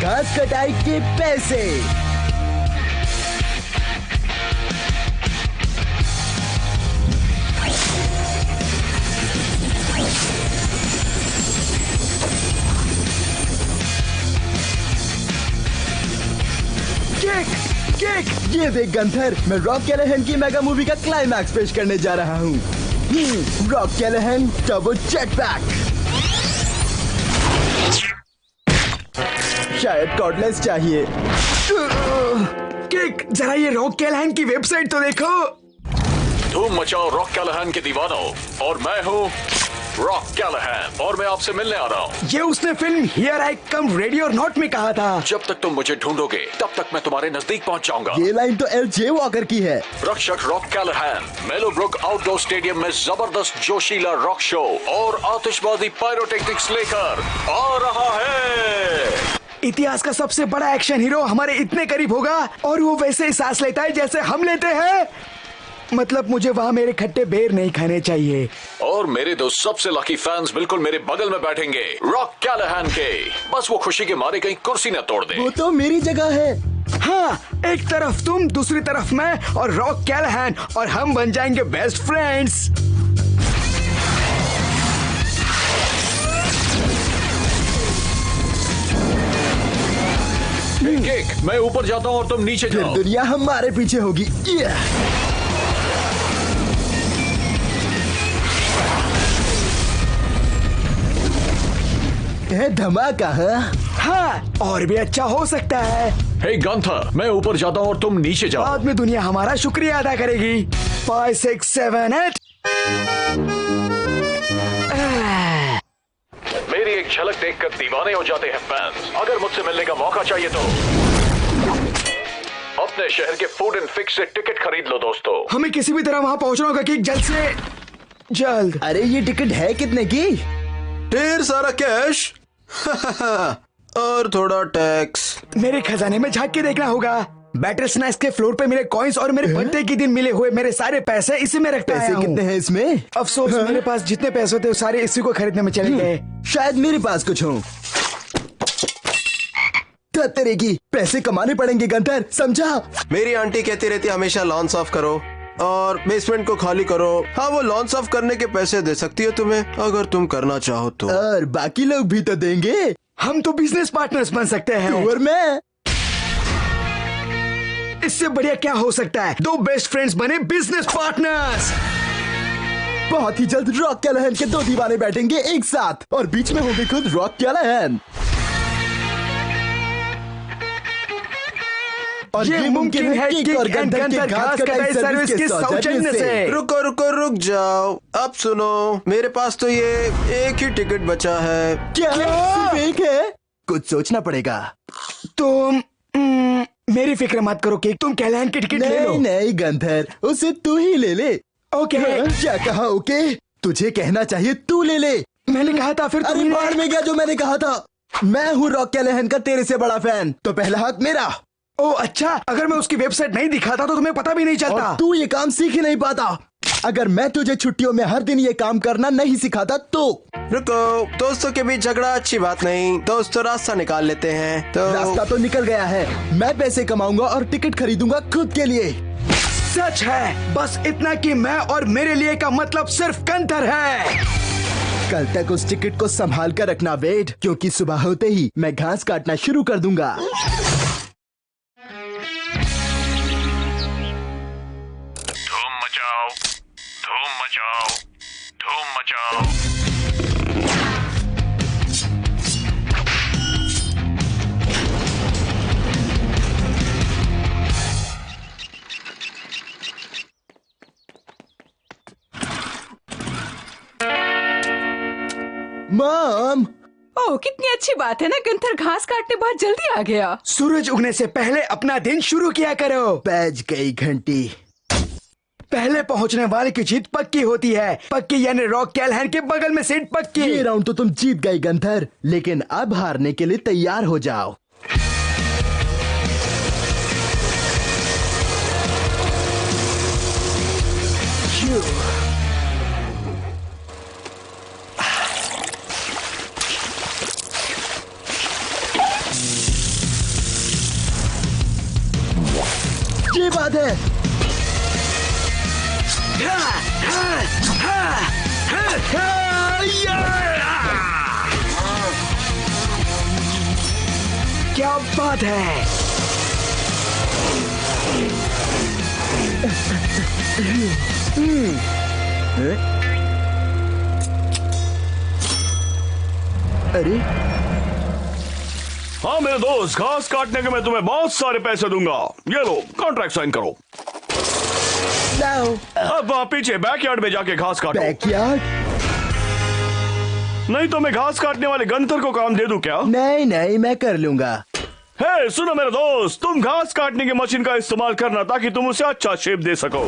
घास कटाई के पैसे। ये देख गंथर, मैं रॉक कैलाहन की मेगा मूवी का क्लाइमैक्स पेश करने जा रहा हूँ। Rock Callahan turbo jetpack. शायद कॉर्डलेस चाहिए। किक, जरा ये रॉक कैलाहन की वेबसाइट तो देखो। धूम मचाओ रॉक कैलाहन के दीवानों, और मैं हूँ रॉक कैलाहन और मैं आपसे मिलने आ रहा हूँ। ये उसने film here I come ready और नॉट में कहा था। जब तक तुम मुझे ढूंढोगे तब तक मैं तुम्हारे नजदीक पहुँच जाऊंगा। ये लाइन तो एल.जे. वॉकर की है। रक्षक रॉक कैलाहन मेलोब्रुक आउटडोर स्टेडियम में जबरदस्त जोशीला रॉक शो और आतिशबाजी पायरोटेक्निक्स लेकर आ रहा है। इतिहास का सबसे बड़ा एक्शन हीरो हमारे इतने करीब होगा और वो वैसे ही सांस लेता है जैसे हम लेते हैं। मतलब मुझे वहाँ मेरे खट्टे बेर नहीं खाने चाहिए। और मेरे दो सबसे लकी फैंस बिल्कुल मेरे बगल में बैठेंगे रॉक कैलाहन के। बस वो खुशी के मारे कहीं कुर्सी न तोड़ दे। वो तो मेरी जगह है। हाँ, एक तरफ तुम, दूसरी तरफ मैं और रॉक कैलाहन, और हम बन जाएंगे बेस्ट फ्रेंड्स। किक, मैं ऊपर जाता हूँ और तुम नीचे जाओ। दुनिया हमारे पीछे होगी। धमाका है। हाँ, और भी अच्छा हो सकता है। हे गंथर, मैं ऊपर जाता हूँ और तुम नीचे जाओ। बाद में दुनिया हमारा शुक्रिया अदा करेगी। 5, 6, 7, 8। मेरी एक झलक देखकर दीवाने हो जाते हैं फैंस। अगर मुझसे मिलने का मौका चाहिए तो अपने शहर के फूड एंड फिक्स से टिकट खरीद लो दोस्तों। हमें किसी भी तरह वहाँ पहुँचना होगा कि जल्द से जल्द। अरे ये टिकट है कितने की? ढेर सारा कैश और थोड़ा टैक्स। मेरे खजाने में झांक के देखना होगा। बैटर स्नैक्स के फ्लोर पे मिले कॉइन्स और मेरे बर्थडे के दिन मिले हुए मेरे सारे पैसे इसी में रखता पैसे कितने हैं इसमें? अफसोस, मेरे पास जितने पैसे थे सारे इसी को खरीदने में चले गए। शायद मेरे पास कुछ हो। तेरे की पैसे कमाने पड़ेंगे गंथर, समझा? मेरी आंटी कहती रहती हमेशा लॉन साफ करो और बेसमेंट को खाली करो। हाँ, वो लॉन साफ करने के पैसे दे सकती है तुम्हें अगर तुम करना चाहो तो। और बाकी लोग भी तो देंगे। हम तो बिजनेस पार्टनर्स बन सकते हैं। और मैं। इससे बढ़िया क्या हो सकता है? दो बेस्ट फ्रेंड्स बने बिजनेस पार्टनर्स। बहुत ही जल्द रॉक कैलाहन के दो दीवाने बैठेंगे एक साथ और बीच में होंगे खुद रॉक कैलाहन। और ये मुमकिन है किक और गंथर के घास कटाई सर्विस के सौजन्य से। रुक जाओ। अब सुनो, मेरे पास तो ये एक ही टिकट बचा है। क्या सिर्फ एक है? कुछ सोचना पड़ेगा। तुम मेरी फिक्र मत करो कि तुम कैलाहन की टिकट ले लो। नहीं गंथर, उसे तू ही ले ले। ओके। क्या कहा? ओके, तुझे कहना चाहिए तू ले ले। मैंने कहा था फिर अरे बाहर में गया जो मैंने कहा था। मैं हूँ रॉक कैलाहन का तेरे से बड़ा फैन, तो पहला हक मेरा। ओ अच्छा, अगर मैं उसकी वेबसाइट नहीं दिखाता तो तुम्हें पता भी नहीं चलता। और तू ये काम सीख ही नहीं पाता। अगर मैं तुझे छुट्टियों में हर दिन ये काम करना नहीं सिखाता तो। रुको, दोस्तों के बीच झगड़ा अच्छी बात नहीं। दोस्तों रास्ता निकाल लेते हैं। तो रास्ता तो निकल गया है। मैं पैसे कमाऊंगा और टिकट खरीदूंगा खुद के लिए। सच है, बस इतना कि मैं और मेरे लिए का मतलब सिर्फ गंथर है। कल तक उस टिकट को संभाल कर रखना वेड, क्योंकि सुबह होते ही मैं घास काटना शुरू कर दूंगा। धूम मचाओ, धूम मचाओ। मॉम, ओह कितनी अच्छी बात है ना, गंथर घास काटने बहुत जल्दी आ गया। सूरज उगने से पहले अपना दिन शुरू किया करो। बज गई घंटी। पहले पहुंचने वाले की जीत पक्की होती है। पक्की यानी रॉक कैलाहन के बगल में सीट पक्की। ये राउंड तो तुम जीत गए गंथर, लेकिन अब हारने के लिए तैयार हो जाओ। जरूरत है। क्या बात है। अरे हाँ मेरे दोस्त, घास काटने के मैं तुम्हें बहुत सारे पैसे दूंगा। ये लो, कॉन्ट्रैक्ट साइन करो। लाओ। अब वहाँ पीछे बैकयार्ड में जाके घास काटो। बैकयार्ड? नहीं तो मैं घास काटने वाले गंथर को काम दे दूं क्या? नहीं नहीं, मैं कर लूंगा। हे सुनो मेरे दोस्त, तुम घास काटने की मशीन का इस्तेमाल करना ताकि तुम उसे अच्छा शेप दे सको।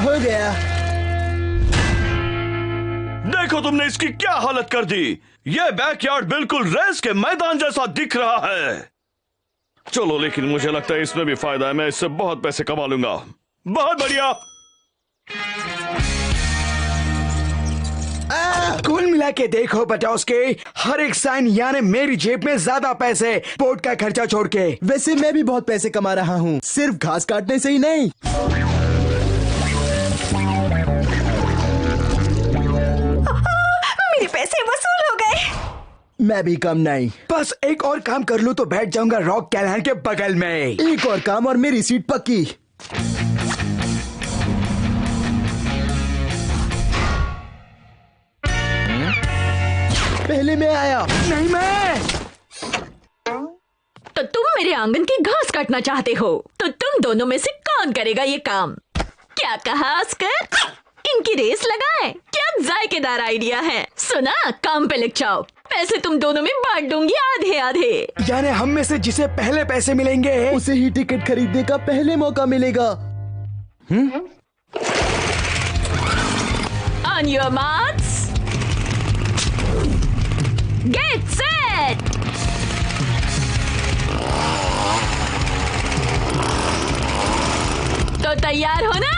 हो गया। देखो तुमने इसकी क्या हालत कर दी। यह बैकयार्ड बिल्कुल रेस के मैदान जैसा दिख रहा है। चलो, लेकिन मुझे लगता है इसमें भी फायदा है। मैं इससे बहुत पैसे कमा लूंगा। बहुत बढ़िया। कुल मिला के देखो बटोस्के, हर एक साइन यानी मेरी जेब में ज्यादा पैसे, बोट का खर्चा छोड़ के। वैसे मैं भी बहुत पैसे कमा रहा हूँ, सिर्फ घास काटने से ही नहीं। मेरे पैसे वसूल हो गए। मैं भी कम नहीं। बस एक और काम कर लूं तो बैठ जाऊंगा रॉक कैलहन के बगल में। एक और काम और मेरी सीट पक्की। पहले मैं आया। नहीं मैं। तो तुम मेरे आंगन की घास काटना चाहते हो, तो तुम दोनों में से कौन करेगा ये काम? क्या कहा ऑस्कर? इनकी रेस लगाए? क्या जायकेदार आइडिया है। सुना, काम पे लग जाओ। पैसे तुम दोनों में बांट दूंगी आधे आधे। यानी हम में से जिसे पहले पैसे मिलेंगे उसे ही टिकट खरीदने का पहले मौका मिलेगा। On your marks, get set. तो तैयार हो ना?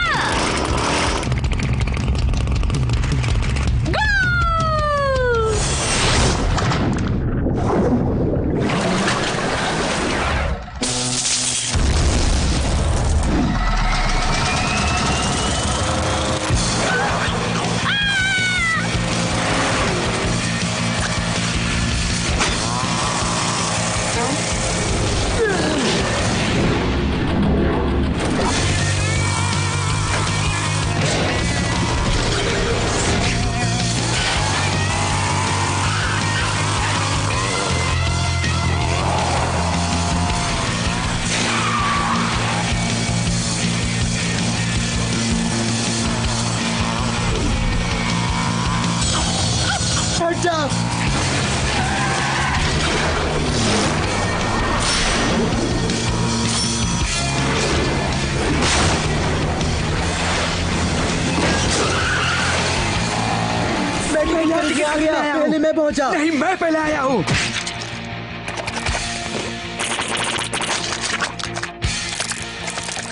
हट जा। मैं आ गया। पहले मैं पहुंचा। नहीं, मैं पहले आया हूँ।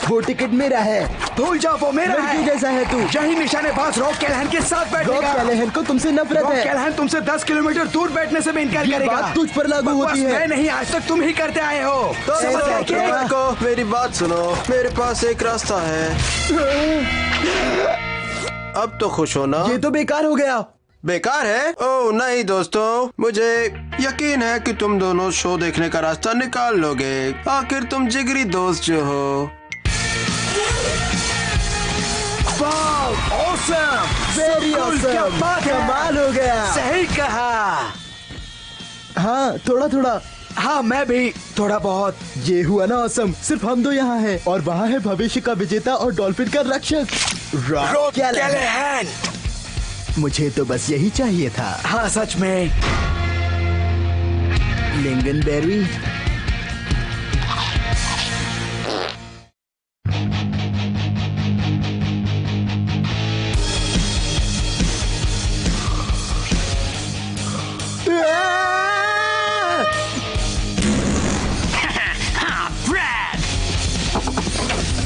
वो टिकट मेरा है। भूल जाओ, वो मेरा लड़की है। जैसा है तू। यही निशानेबाज रॉक कैलहन के साथ रॉक बैठेगा। कैलहन को तुमसे नफरत रॉक है। कैलहन तुमसे 10 किलोमीटर दूर बैठने से भी इनकार ये करेगा। बात तुझ पर लागू बकवास होती है। मैं नहीं, आज तक तुम ही करते आए हो। तो समझ रहे क्या? को मेरी बात सुनो, मेरे पास एक रास्ता है। अब तो खुश हो ना? ये तो बेकार हो गया। बेकार है? ओह नहीं दोस्तों, मुझे यकीन है कि तुम दोनों शो देखने का रास्ता निकाल लोगे। आखिर तुम जिगरी दोस्त जो हो। Awesome! Very So cool! awesome! क्या बात है? कमाल हो गया। सही कहा। हाँ, थोड़ा थोड़ा। हाँ, मैं भी थोड़ा बहुत। ये हुआ ना ऑसम। सिर्फ हम दो यहाँ हैं और वहाँ है भविष्य का विजेता और डॉल्फिन का रक्षक रॉक कैलहन। कैलहन। मुझे तो बस यही चाहिए था। हाँ, सच में। लिंगनबेरी।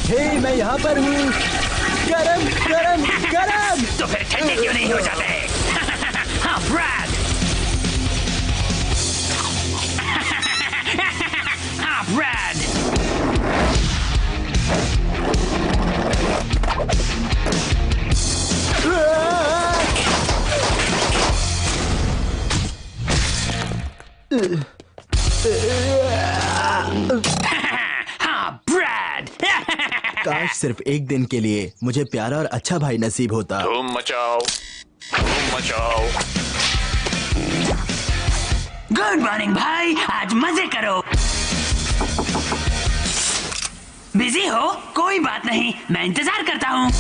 हे, मैं यहाँ पर हूँ। गरम गरम गरम। तो फिर ठंडे क्यों नहीं हो जाते? हाँ ब्रैड। हाँ ब्रैड। हाँ ब्रैड। काश सिर्फ एक दिन के लिए मुझे प्यारा और अच्छा भाई नसीब होता। धूम मचाओ, धूम मचाओ। गुड मॉर्निंग भाई, आज मजे करो। बिजी हो? कोई बात नहीं, मैं इंतजार करता हूँ।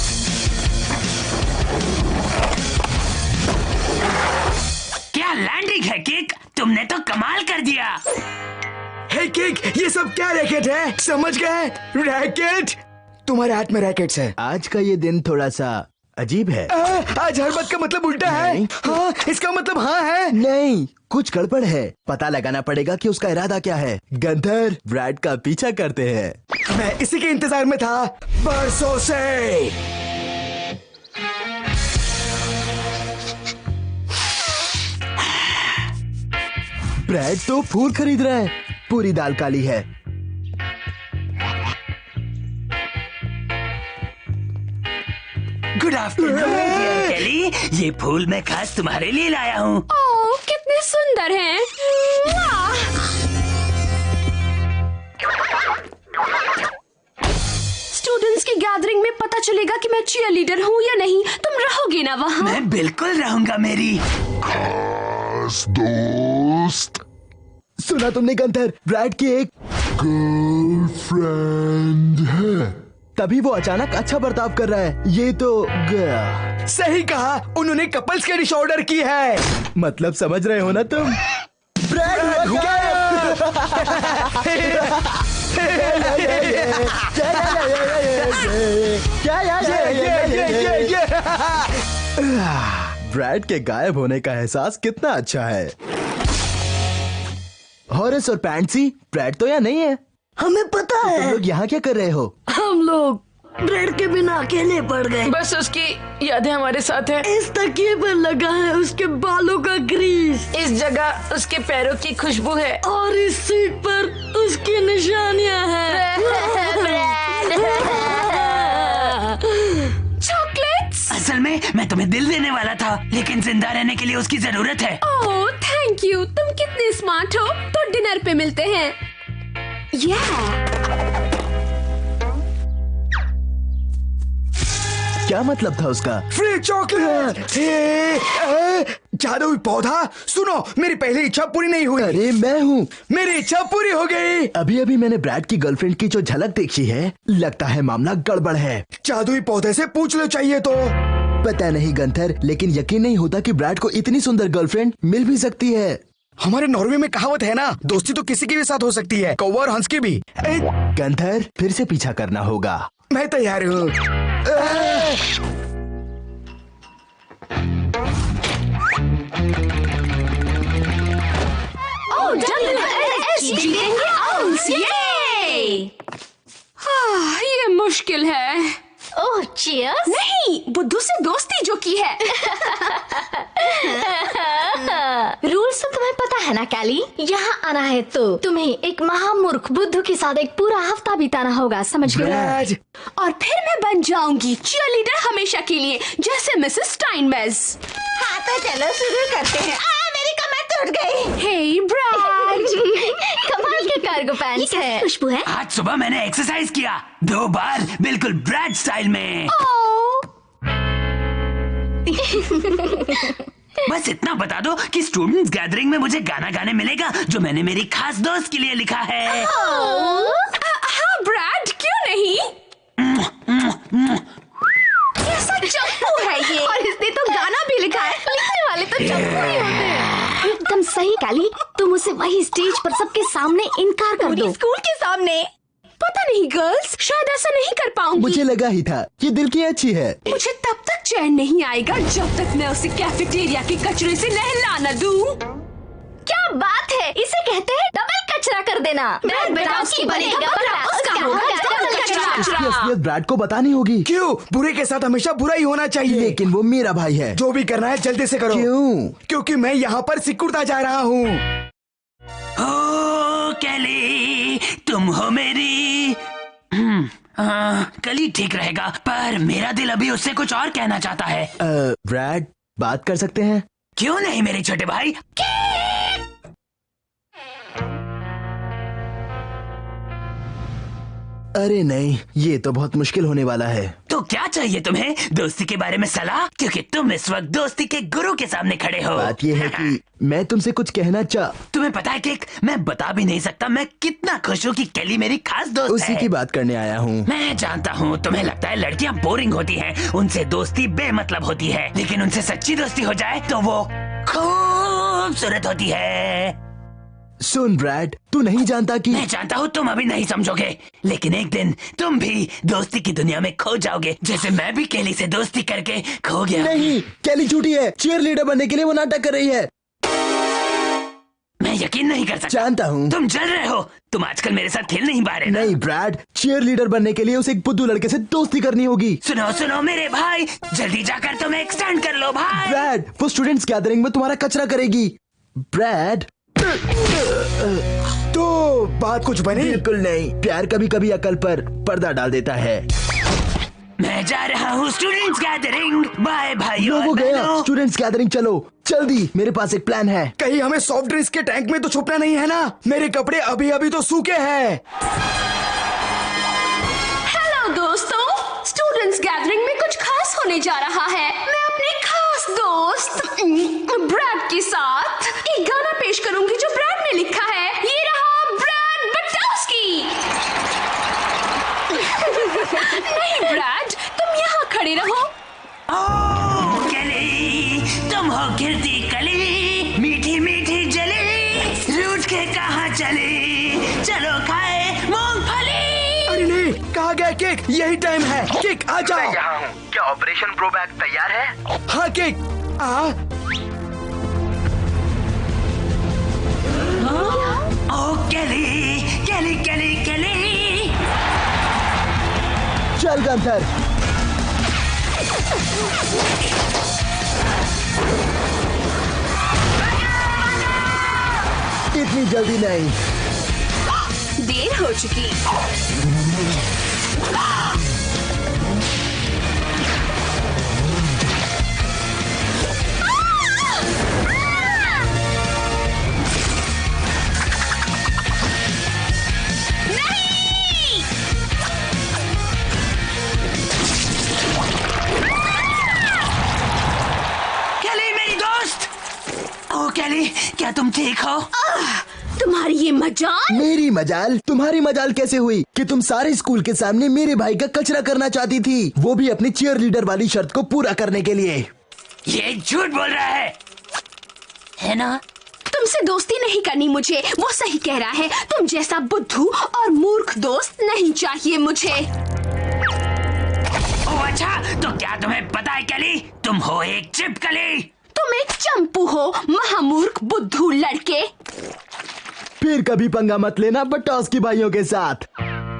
क्या लैंडिंग है किक, तुमने तो कमाल कर दिया। हे किक, ये सब क्या रैकेट है? समझ गए? रैकेट? तुम्हारे हाथ में रैकेट्स है। आज का ये दिन थोड़ा सा अजीब है। आज हर बात का मतलब उल्टा है। नहीं। हाँ, इसका मतलब हाँ है। नहीं, कुछ गड़बड़ है। पता लगाना पड़ेगा कि उसका इरादा क्या है। गंधर ब्रैड का पीछा करते हैं। मैं इसी के इंतजार में था बरसों से। ब्रैड तो फूल खरीद रहा है। पूरी दाल काली है। गुड आफ्टरनून डियर केली, ये फूल मैं खास तुम्हारे लिए लाया हूँ। ओह, कितने सुंदर हैं। वाह! स्टूडेंट्स की गैदरिंग में पता चलेगा कि मैं चीयर लीडर हूँ या नहीं। तुम रहोगे ना वहाँ? मैं बिल्कुल रहूंगा मेरी दोस्त। सुना तुमने गंधर? ब्रैड की एक गर्लफ्रेंड है। तभी वो अचानक अच्छा बर्ताव कर रहा है। ये तो सही कहा, उन्होंने कपल्स की डिश ऑर्डर की है। मतलब समझ रहे हो ना तुम? ब्रैड हो ब्रैड के गायब होने का एहसास कितना अच्छा है। हॉरेस और पैंसी, ब्रैड तो यहाँ नहीं है। हमें पता तुम है, लोग यहाँ क्या कर रहे हो? हम लोग ब्रेड के बिना अकेले पड़ गए। बस उसकी यादें हमारे साथ हैं। इस तकिए पर लगा है उसके बालों का ग्रीस इस जगह उसके पैरों की खुशबू है। और इस सीट पर उसकी निशानियां हैं। चॉकलेट्स? असल में मैं तुम्हें दिल देने वाला था, लेकिन जिंदा रहने के लिए उसकी जरूरत है। ओह, थैंक यू। तुम कितने स्मार्ट हो। तो डिनर पे मिलते हैं। क्या मतलब था उसका? Free chocolate. जादुई पौधा। सुनो, मेरी पहली इच्छा पूरी नहीं हुई। अरे मैं हूँ। मेरी इच्छा पूरी हो गई। अभी अभी मैंने ब्रैड की गर्लफ्रेंड की जो झलक देखी है, लगता है मामला गड़बड़ है। जादुई पौधे से पूछ लो चाहिए तो। पता नहीं गंथर, लेकिन यकीन नहीं होता कि ब्रैड को इतनी सुंदर गर्लफ्रेंड मिल भी सकती है। हमारे नॉर्वे में कहावत है ना, दोस्ती तो किसी के भी साथ हो सकती है, कौवा और हंस की भी। गंथर, फिर से पीछा करना होगा। मैं तैयार हूँ। ये मुश्किल है। ओह चीयर्स। नहीं, बुद्धू से दोस्ती जो की है। रूल्स तो तुम्हें पता है ना कैली? यहाँ आना है तो तुम्हें एक महामूर्ख बुद्धू के साथ एक पूरा हफ्ता बिताना होगा, समझ गए? और फिर मैं बन जाऊंगी चीयरलीडर हमेशा के लिए, जैसे मिसेस स्टाइनमेज। हाँ तो चलो शुरू करते हैं। मेरी कमर टूट गई। हे ब्रैड, कमाल के कार्गो पैंट्स है। खुशबू है। आज सुबह मैंने एक्सरसाइज किया 2 बार, बिल्कुल ब्रैड स्टाइल में। बस इतना बता दो कि स्टूडेंट्स गैदरिंग में मुझे गाना गाने मिलेगा जो मैंने मेरी खास दोस्त के लिए लिखा है। हाँ ब्रैड, क्यों नहीं? कैसा चप्पू है ये? और इसने तो गाना भी लिखा है। लिखने वाले तो चप्पू ही होते हैं। एकदम सही कैली, तुम उसे वही स्टेज पर सबके सामने इनकार कर दो। स्कूल के सामने? पता नहीं गर्ल्स, शायद ऐसा नहीं कर पाऊंगी। मुझे लगा ही था, ये दिल की अच्छी है। मुझे तब तक चैन नहीं आएगा जब तक मैं उसे कैफेटेरिया के कचरे से नहला न दूं। क्या बात है, इसे कहते हैं डबल कचरा कर देना। बेटा उसकी बनेगा, उसका होगा डबल कचरा। इसकी असलियत ब्रैड को बतानी होगी। क्यों? बुरे के साथ हमेशा बुरा ही होना चाहिए। लेकिन वो मेरा भाई है। जो भी करना है जल्दी से करो। क्यों? क्योंकि मैं यहाँ पर सिकुड़ता जा रहा हूँ। ओ कैली, तुम हो मेरी। कली ठीक रहेगा, पर मेरा दिल अभी उससे कुछ और कहना चाहता है। ब्रैड, बात कर सकते हैं? क्यों नहीं मेरे छोटे भाई। अरे नहीं, ये तो बहुत मुश्किल होने वाला है। तो क्या चाहिए तुम्हें? दोस्ती के बारे में सलाह? क्योंकि तुम इस वक्त दोस्ती के गुरु के सामने खड़े हो। बात ये है कि मैं तुमसे कुछ कहना तुम्हें पता है कि मैं बता भी नहीं सकता मैं कितना खुश हूँ कि केली मेरी खास दोस्त है। उसी की बात करने आया हूँ। मैं जानता हूँ तुम्हें लगता है लड़कियाँ बोरिंग होती हैं, उनसे दोस्ती बेमतलब होती है, लेकिन उनसे सच्ची दोस्ती हो जाए तो वो खूबसूरत होती है। सुन ब्रैड, तू नहीं जानता कि मैं जानता हूँ तुम अभी नहीं समझोगे, लेकिन एक दिन तुम भी दोस्ती की दुनिया में खो जाओगे, जैसे मैं भी केली से दोस्ती करके खो गया। नहीं, केली झूठी है। चीयर लीडर बनने के लिए वो नाटक कर रही है। मैं यकीन नहीं कर सकता। जानता हूँ। तुम जल रहे हो। तुम आजकल मेरे साथ खेल नहीं पा रहे ना? नहीं ब्रैड, चीयर लीडर बनने के लिए उसे एक बुद्धू लड़के से दोस्ती करनी होगी। सुनो सुनो मेरे भाई, जल्दी जाकर तुम एक्सटेंड कर लो भाई। ब्रैड, वो स्टूडेंट्स गैदरिंग में तुम्हारा कचरा करेगी। ब्रैड, तो बात कुछ बनी? बिल्कुल नहीं। प्यार कभी कभी अकल पर पर्दा डाल देता है। मैं जा रहा हूँ स्टूडेंट्स गैदरिंग। बाय भाइयों। वो गया। स्टूडेंट्स गैदरिंग चलो जल्दी, मेरे पास एक प्लान है। कहीं हमें सॉफ्ट ड्रिंक्स के टैंक में तो छुपना नहीं है ना? मेरे कपड़े अभी अभी तो सूखे हैं। हेलो दोस्तों, स्टूडेंट्स गैदरिंग में कुछ खास होने जा रहा है। मैं अपने खास दोस्त ब्रैड के साथ एक गाना पेश करूंगी जो ब्रैड ने लिखा है। ये रहा ब्रैड बटोस्की। नहीं ब्रैड, तुम यहाँ खड़े रहो। ओह केली, तुम हो गिरती कली, मीठी मीठी जली, रूठ के कहाँ चली, चलो खाए मूंगफली। अरे नहीं, कहाँ गया केक? यही टाइम है। केक आ जाओ। मैं यहाँ हूँ। क्या ऑपरेशन ब्रो बैग तैयार है? हाँ केक आ। ओह केली, केली केली केली। चल गंथर। इतनी जल्दी नहीं। देर हो चुकी। केली, क्या तुम ठीक हो? तुम्हारी ये मजाल? मेरी मजाल? तुम्हारी मजाल कैसे हुई कि तुम सारे स्कूल के सामने मेरे भाई का कचरा करना चाहती थी, वो भी अपनी चीयर लीडर वाली शर्त को पूरा करने के लिए। ये झूठ बोल रहा है ना? तुमसे दोस्ती नहीं करनी मुझे, वो सही कह रहा है। तुम जैसा बुद्धू और मूर्ख दोस्त नहीं चाहिए मुझे। ओह अच्छा, तो क्या तुम्हें पता है केली, तुम हो एक चिपकली। तुम एक चंपू हो, महामूर्ख बुद्धू लड़के। फिर कभी पंगा मत लेना बटोस्की भाइयों के साथ।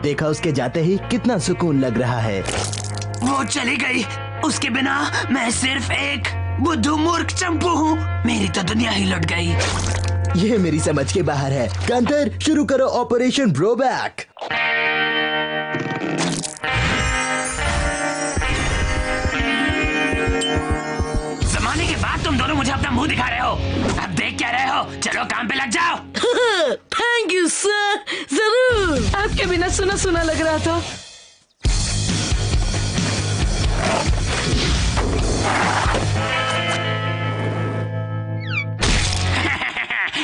देखा उसके जाते ही कितना सुकून लग रहा है। वो चली गई, उसके बिना मैं सिर्फ एक बुद्धू मूर्ख चंपू हूँ। मेरी तो दुनिया ही लुट गई। ये मेरी समझ के बाहर है। गंथर, शुरू करो ऑपरेशन ब्रोबैक। जमाने के बाद तुम दोनों मुझे अपना मुंह दिखा रहे हो। अब देख क्या रहे हो? चलो काम पे लग जाओ। थैंक यू सर, जरूर। आपके बिना सुना सुना लग रहा था।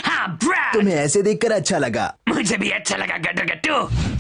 हाँ ब्रैड, तुम्हें ऐसे देखकर अच्छा लगा। मुझे भी अच्छा लगा गटर गट्टू।